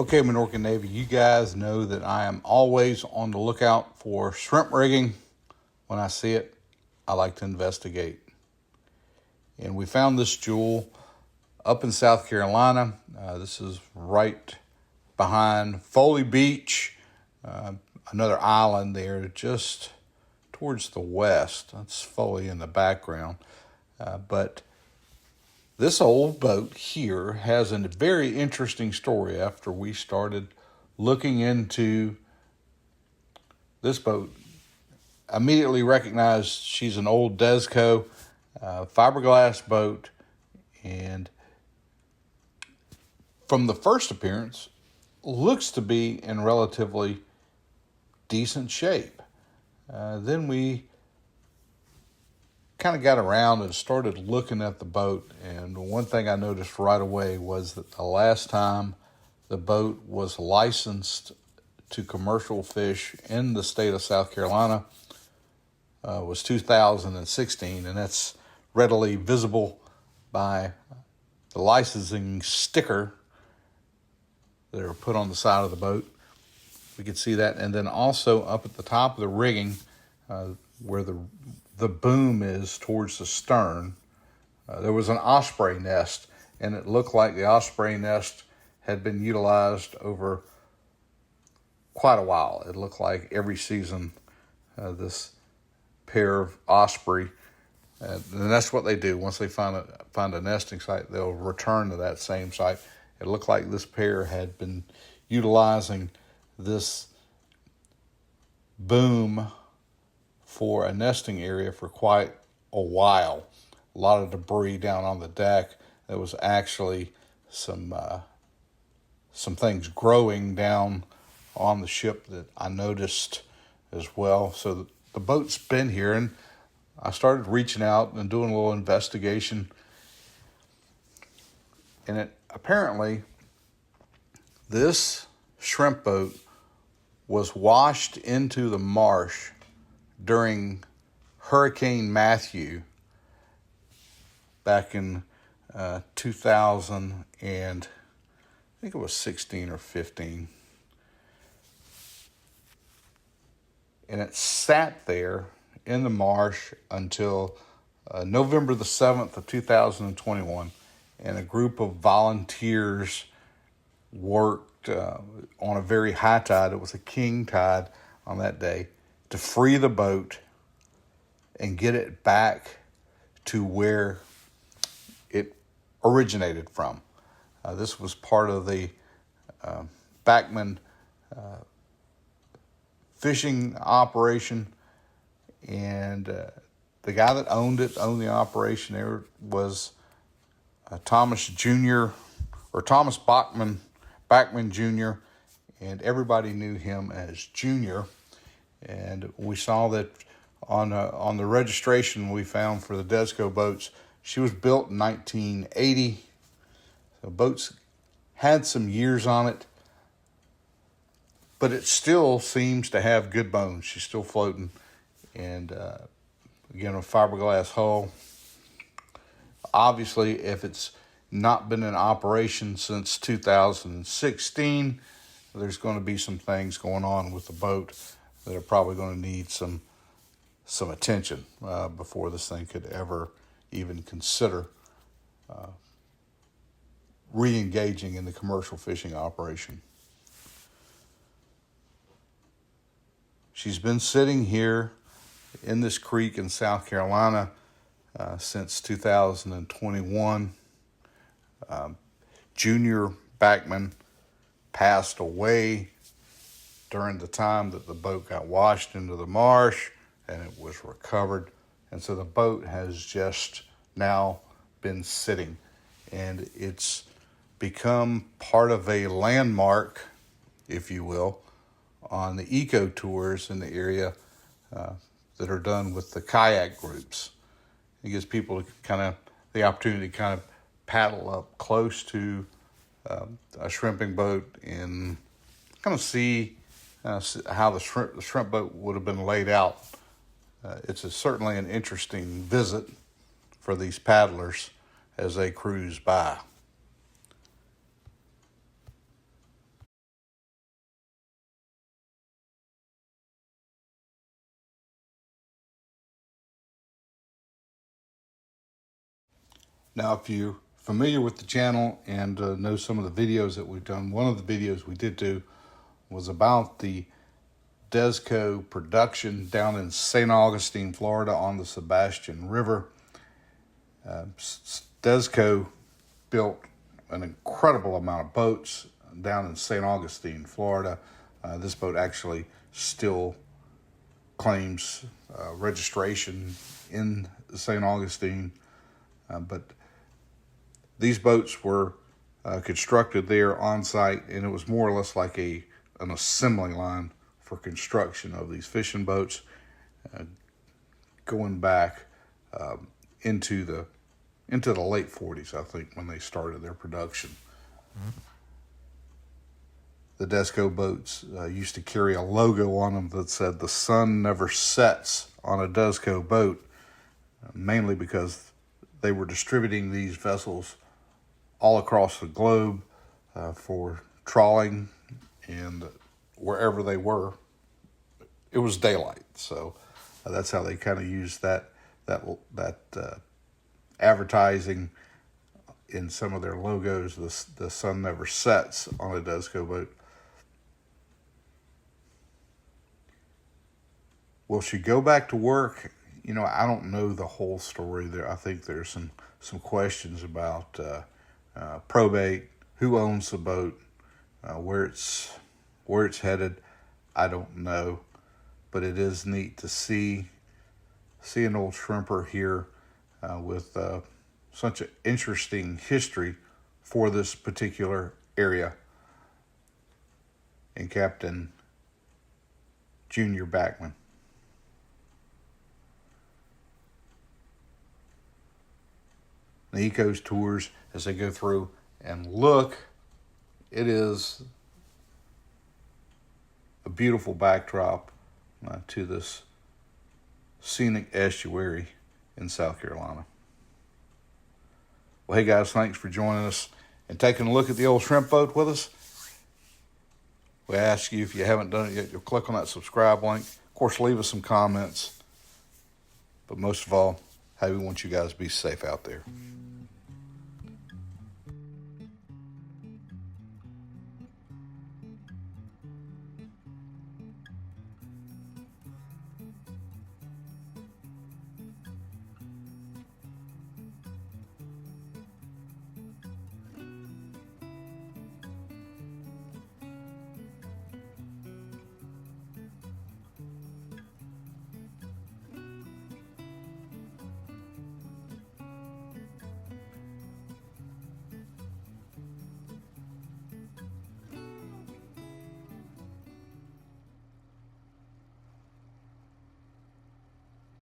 Okay, Minorcan Navy, you guys know that I am always on the lookout for shrimp rigging. When I see it, I like to investigate. And we found this jewel up in South Carolina. This is right behind Folly Beach, another island there just towards the west. That's Folly in the background. But this old boat here has a very interesting story. After we started looking into this boat, immediately recognized she's an old Desco fiberglass boat, and from the first appearance, looks to be in relatively decent shape. Then we kind of got around and started looking at the boat, and one thing I noticed right away was that the last time the boat was licensed to commercial fish in the state of South Carolina was 2016, and that's readily visible by the licensing sticker that are put on the side of the boat. We could see that, and then also up at the top of the rigging where the boom is towards the stern, there was an osprey nest, and it looked like the osprey nest had been utilized over quite a while. It looked like every season this pair of osprey, and that's what they do. Once they find a nesting site, they'll return to that same site. It looked like this pair had been utilizing this boom for a nesting area for quite a while. A lot of debris down on the deck. There was actually some things growing down on the ship that I noticed as well. So the boat's been here, and I started reaching out and doing a little investigation. And it apparently, this shrimp boat was washed into the marsh during Hurricane Matthew back in 2000 and I think it was 16 or 15. And it sat there in the marsh until November the 7th of 2021. And a group of volunteers worked on a very high tide. It was a king tide on that day, to free the boat and get it back to where it originated from. This was part of the Backman fishing operation, and the guy that owned the operation there was Thomas Backman Jr., and everybody knew him as Junior. And we saw that on the registration we found for the Desco boats, she was built in 1980. So boats had some years on it, but it still seems to have good bones. She's still floating, and again, a fiberglass hull. Obviously, if it's not been in operation since 2016, there's going to be some things going on with the boat that are probably going to need some attention before this thing could ever even consider re-engaging in the commercial fishing operation. She's been sitting here in this creek in South Carolina since 2021. Junior Backman passed away during the time that the boat got washed into the marsh, and it was recovered. And so the boat has just now been sitting, and it's become part of a landmark, if you will, on the eco tours in the area that are done with the kayak groups. It gives people the opportunity to kind of paddle up close to a shrimping boat and kind of see how the shrimp boat would have been laid out. It's certainly an interesting visit for these paddlers as they cruise by. Now, if you're familiar with the channel and know some of the videos that we've done, one of the videos we did do was about the Desco production down in St. Augustine, Florida on the Sebastian River. Desco built an incredible amount of boats down in St. Augustine, Florida. This boat actually still claims registration in St. Augustine, but these boats were constructed there on site, and it was more or less like an assembly line for construction of these fishing boats, going back into the late 40s, I think, when they started their production. Mm-hmm. The Desco boats used to carry a logo on them that said "The sun never sets" on a Desco boat, mainly because they were distributing these vessels all across the globe for trawling, and wherever they were, it was daylight. So that's how they kind of used that advertising in some of their logos. The sun never sets on a Desco boat. Will she go back to work? You know, I don't know the whole story there. I think there's some questions about probate, who owns the boat, where it's headed. I don't know, but it is neat to see an old shrimper here with such an interesting history for this particular area, and Captain Junior Backman. The Ecos tours, as they go through and look, it is a beautiful backdrop to this scenic estuary in South Carolina. Well, hey guys, thanks for joining us and taking a look at the old shrimp boat with us. We ask you, if you haven't done it yet, you'll click on that subscribe link. Of course, leave us some comments. But most of all, hey, we want you guys to be safe out there.